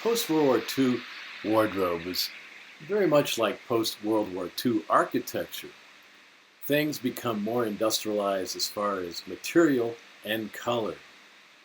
Post-World War II wardrobe is very much like post-World War II architecture. Things become more industrialized as far as material and color.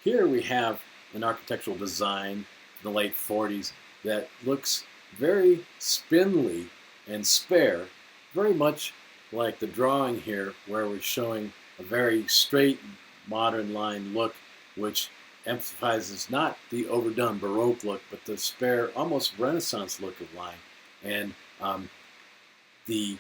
Here we have an architectural design in the late 40s that looks very spindly and spare, very much like the drawing here where we're showing a very straight modern line look which emphasizes not the overdone Baroque look but the spare, almost Renaissance look of line. And the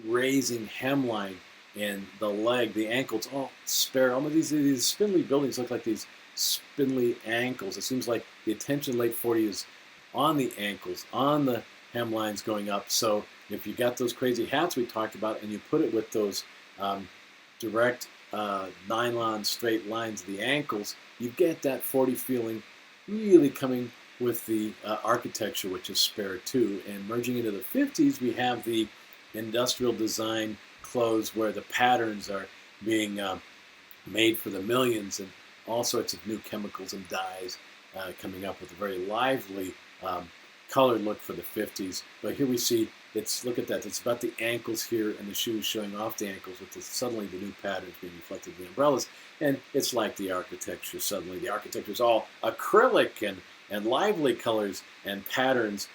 raising hemline and the leg, the ankles, all spare. Almost these spindly buildings look like these spindly ankles. It seems like the attention late 40s is on the ankles, on the hemlines going up. So if you got those crazy hats we talked about and you put it with those direct nylon straight lines of the ankles, you get that 40 feeling really coming with the architecture, which is spare too. And merging into the 50s, we have the industrial design clothes where the patterns are being made for the millions and all sorts of new chemicals and dyes coming up with a very lively colored look for the 50s. But here we see, look at that, it's about the ankles here and the shoes showing off the ankles with suddenly the new patterns being reflected in the umbrellas. And it's like the architecture suddenly. The architecture is all acrylic and lively colors and patterns,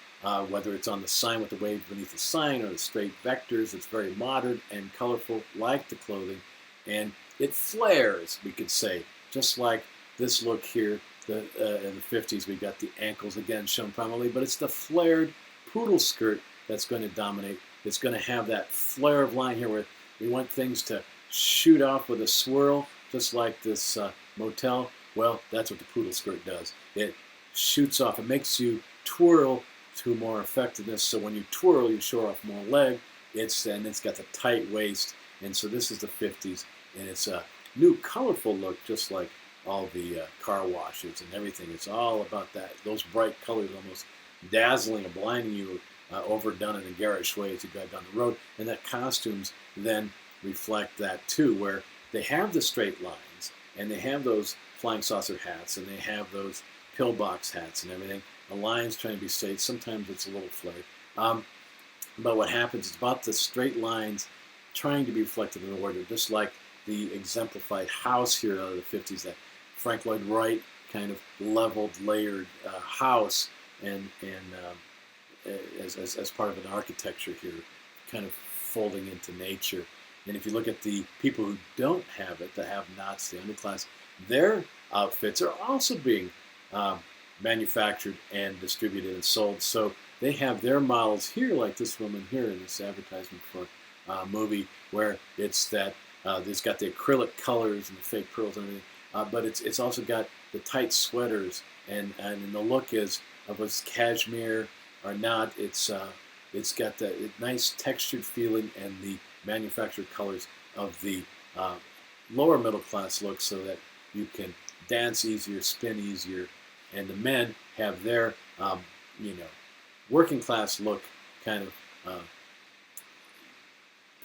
whether it's on the sign with the wave beneath the sign or the straight vectors. It's very modern and colorful like the clothing. And it flares, we could say, just like this look here. In the 50s, we got the ankles again shown prominently, but it's the flared poodle skirt that's going to dominate. It's going to have that flare of line here where we want things to shoot off with a swirl, just like this motel. Well, that's what the poodle skirt does. It shoots off. It makes you twirl to more effectiveness. So when you twirl, you show off more leg. And it's got the tight waist. And so this is the 50s, and it's a new colorful look, just like all the car washes and everything. It's all about that. Those bright colors, almost dazzling and blinding you, overdone in a garish way as you drive down the road. And that costumes then reflect that too, where they have the straight lines and they have those flying saucer hats and they have those pillbox hats and everything. The lines trying to be straight. Sometimes it's a little flared. But what happens is about the straight lines trying to be reflected in the wardrobe, just like the exemplified house here out of the 50s, that Frank Lloyd Wright kind of leveled, layered house, and as part of an architecture here, kind of folding into nature. And if you look at the people who don't have it, the have-nots, the underclass, their outfits are also being manufactured and distributed and sold. So they have their models here, like this woman here in this advertisement for a movie, where it's that it's got the acrylic colors and the fake pearls and everything. But it's also got the tight sweaters, and the look is of it's cashmere or not. It's got the nice textured feeling and the manufactured colors of the lower middle class look, so that you can dance easier, spin easier, and the men have their working class look kind of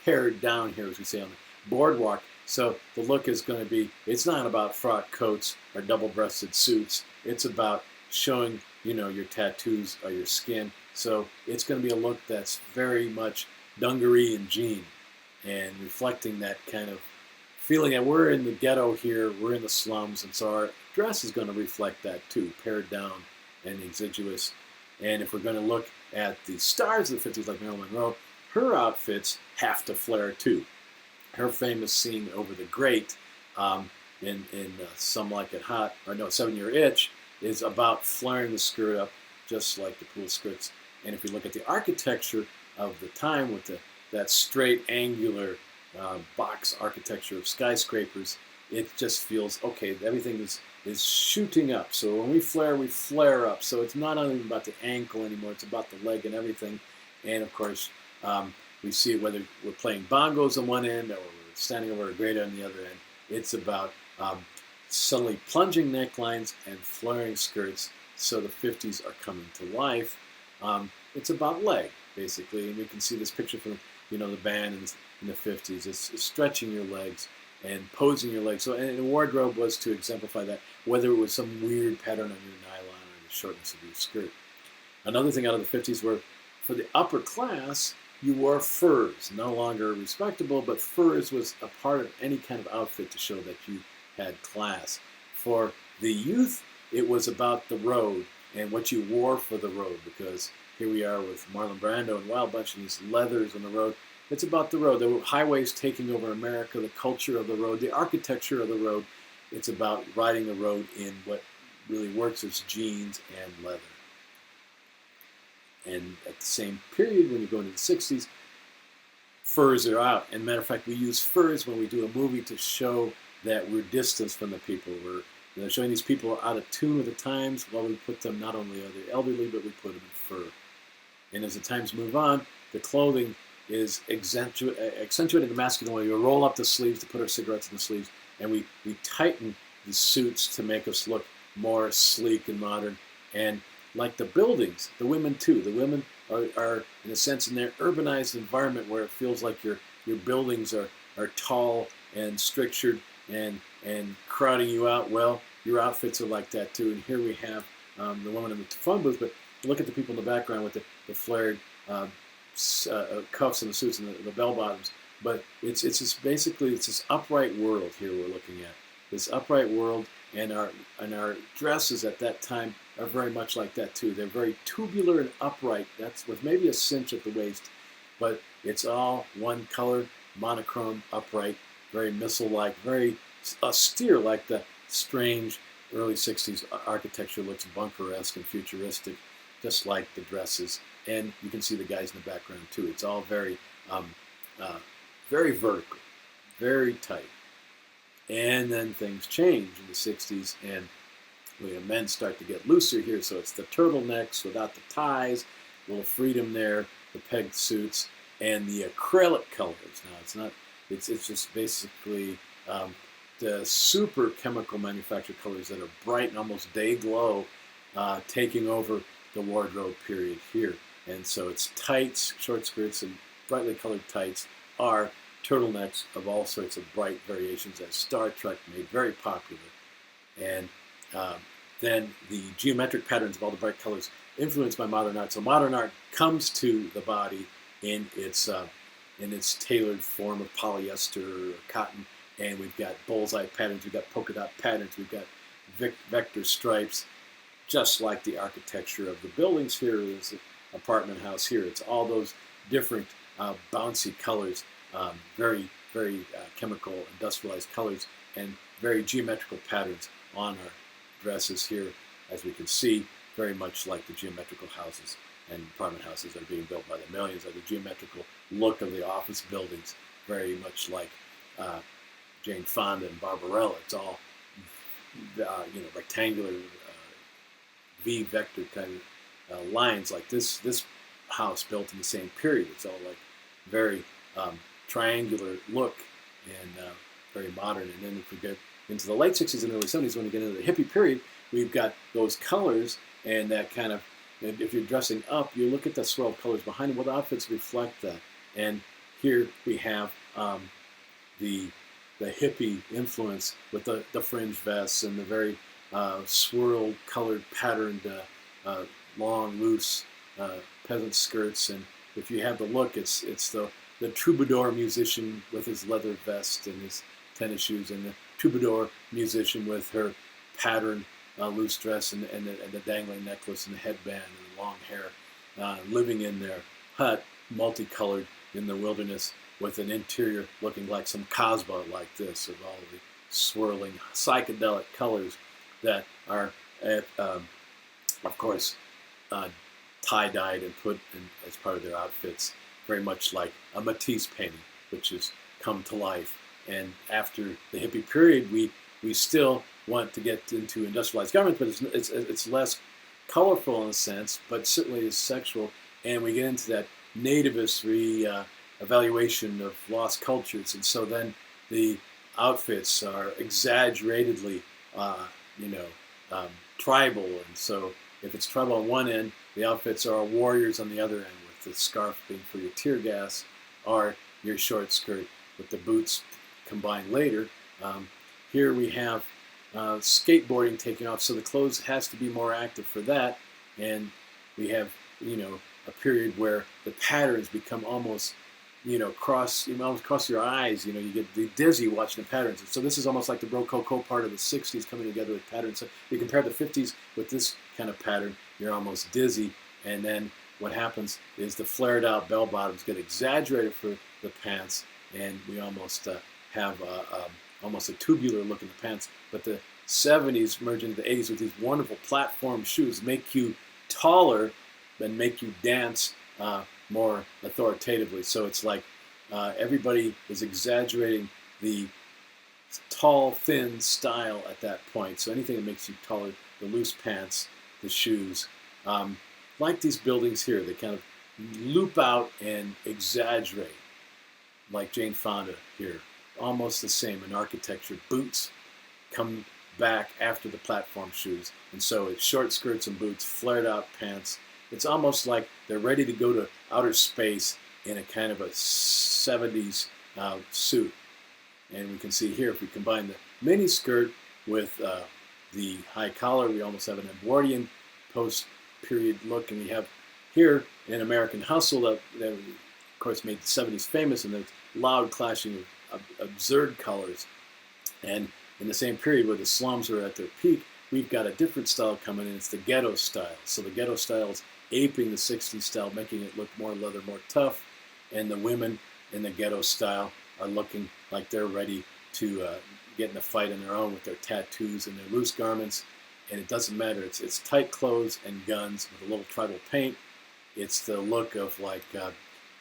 pared down here, as we say on the boardwalk. So the look is going to be, it's not about frock coats or double-breasted suits. It's about showing, your tattoos or your skin. So it's going to be a look that's very much dungaree and jean, and reflecting that kind of feeling that we're in the ghetto here, we're in the slums, and so our dress is going to reflect that too, pared down and exiguous. And if we're going to look at the stars of the 50s, like Marilyn Monroe, her outfits have to flare too. Her famous scene over the grate in Some Like It Hot, or no, 7-Year Itch, is about flaring the skirt up just like the pool skirts. And if you look at the architecture of the time with that straight, angular box architecture of skyscrapers, it just feels, okay, everything is shooting up. So when we flare up. So it's not only about the ankle anymore, it's about the leg and everything. And of course, we see it whether we're playing bongos on one end or we're standing over a grate on the other end. It's about suddenly plunging necklines and flaring skirts, so the 50s are coming to life. It's about leg, basically, and we can see this picture from the band in the 50s. It's stretching your legs and posing your legs. So, and the wardrobe was to exemplify that, whether it was some weird pattern on your nylon or the shortness of your skirt. Another thing out of the 50s were for the upper class, you wore furs. No longer respectable, but furs was a part of any kind of outfit to show that you had class. For the youth, it was about the road and what you wore for the road, because here we are with Marlon Brando and Wild Bunch and these leathers on the road. It's about the road. The highways taking over America, the culture of the road, the architecture of the road. It's about riding the road in what really works as jeans and leather. And at the same period, when you go into the 60s, furs are out. And matter of fact, we use furs when we do a movie to show that we're distanced from the people. We're showing these people are out of tune with the times. Well, we put them, not only are they elderly, but we put them in fur. And as the times move on, the clothing is accentuated in the masculine way. We roll up the sleeves to put our cigarettes in the sleeves, and we tighten the suits to make us look more sleek and modern. And like the buildings, the women too. The women are in a sense, in their urbanized environment where it feels like your buildings are tall and structured and crowding you out. Well, your outfits are like that too. And here we have the woman in the phone booth, but look at the people in the background with the flared cuffs and the suits and the bell bottoms. But it's this upright world here we're looking at. This upright world, and our dresses at that time are very much like that too. They're very tubular and upright. That's with maybe a cinch at the waist, but it's all one color, monochrome, upright, very missile-like, very austere, like the strange early 60s architecture looks bunker-esque and futuristic, just like the dresses. And you can see the guys in the background too. It's all very, very vertical, very tight. And then things change in the 60s, and men start to get looser here. So it's the turtlenecks without the ties, a little freedom there, the pegged suits, and the acrylic colors. Now it's not. It's just basically the super chemical manufactured colors that are bright and almost day glow, taking over the wardrobe period here. And so it's tights, short skirts, and brightly colored tights are turtlenecks of all sorts of bright variations that Star Trek made very popular. And then the geometric patterns of all the bright colors influenced by modern art. So modern art comes to the body in its tailored form of polyester or cotton, and we've got bullseye patterns, we've got polka dot patterns, we've got vector stripes, just like the architecture of the buildings here is an apartment house here. It's all those different bouncy colors, very, very chemical, industrialized colors, and very geometrical patterns on our dresses here, as we can see, very much like the geometrical houses and apartment houses that are being built by the millions, or the geometrical look of the office buildings, very much like Jane Fonda and Barbarella. It's all rectangular V-vector kind of lines, like this house built in the same period. It's all like very triangular look and very modern. And then if we get into the late 60s and early 70s, when we get into the hippie period, we've got those colors and that kind of, if you're dressing up, you look at the swirl of colors behind them. Well, the outfits reflect that. And here we have the hippie influence with the fringe vests and the very swirled, colored, patterned, long, loose peasant skirts. And if you have the look, it's the troubadour musician with his leather vest and his tennis shoes, and the troubadour musician with her patterned loose dress and the dangling necklace and the headband and the long hair, living in their hut, multicolored in the wilderness, with an interior looking like some Casbah like this, of all the swirling psychedelic colors that are, of course, tie-dyed and put in as part of their outfits, very much like a Matisse painting, which has come to life. And after the hippie period, we still want to get into industrialized garments, but it's less colorful in a sense, but certainly is sexual. And we get into that nativist evaluation of lost cultures. And so then the outfits are exaggeratedly, tribal. And so if it's tribal on one end, the outfits are warriors on the other end, with the scarf being for your tear gas, or your short skirt with the boots combined later. Here we have skateboarding taking off, so the clothes has to be more active for that. And we have, a period where the patterns become almost, almost cross your eyes. You get dizzy watching the patterns. So this is almost like the Rococo part of the 60s coming together with patterns. So you compare the 50s with this kind of pattern, you're almost dizzy. And then what happens is the flared out bell bottoms get exaggerated for the pants, and we almost have almost a tubular look in the pants. But the 70s merge into the 80s with these wonderful platform shoes, make you taller and make you dance more authoritatively. So it's like everybody is exaggerating the tall, thin style at that point. So anything that makes you taller, the loose pants, the shoes. Like these buildings here, they kind of loop out and exaggerate, like Jane Fonda here. Almost the same in architecture. Boots come back after the platform shoes. And so it's short skirts and boots, flared out pants. It's almost like they're ready to go to outer space in a kind of a 70s suit. And we can see here, if we combine the mini skirt with the high collar, we almost have an Edwardian post-period look. And we have here in American Hustle that of course made the 70s famous, and the loud clashing of absurd colors. And in the same period where the slums are at their peak, we've got a different style coming in. It's the ghetto style. So the ghetto style is aping the 60s style, making it look more leather, more tough. And the women in the ghetto style are looking like they're ready to get in a fight on their own with their tattoos and their loose garments. And it doesn't matter. It's tight clothes and guns with a little tribal paint. It's the look of like,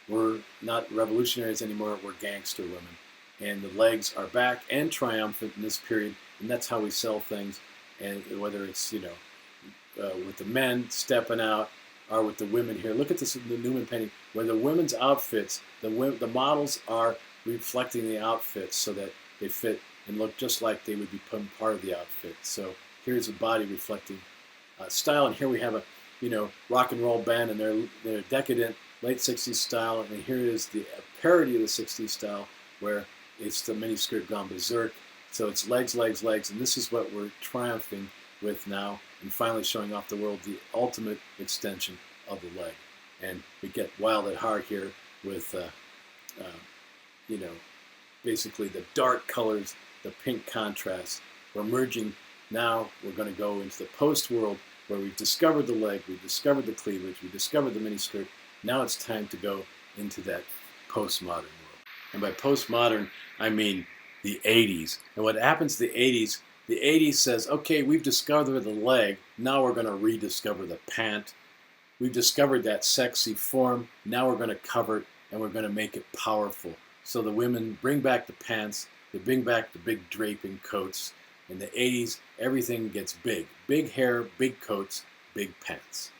we're not revolutionaries anymore, we're gangster women. And the legs are back and triumphant in this period, and that's how we sell things. And whether it's, with the men stepping out or with the women here. Look at this, the Newman painting, where the women's outfits, the models are reflecting the outfits so that they fit and look just like they would be part of the outfit. So here's the body reflecting style, and here we have a, rock and roll band and their decadent late 60s style, and here is the parody of the 60s style where it's the miniskirt gone berserk. So it's legs, legs, legs, and this is what we're triumphing with now, and finally showing off the world the ultimate extension of the leg. And we get wild at heart here with, basically the dark colors, the pink contrast. We're merging now. We're going to go into the post-world where we've discovered the leg, we've discovered the cleavage, we've discovered the miniskirt. Now it's time to go into that postmodern world. And by postmodern, I mean the 80s. And what happens to the 80s says, okay, we've discovered the leg, now we're going to rediscover the pant. We've discovered that sexy form, now we're going to cover it and we're going to make it powerful. So the women bring back the pants, they bring back the big draping coats. In the 80s, everything gets big. Big hair, big coats, big pants.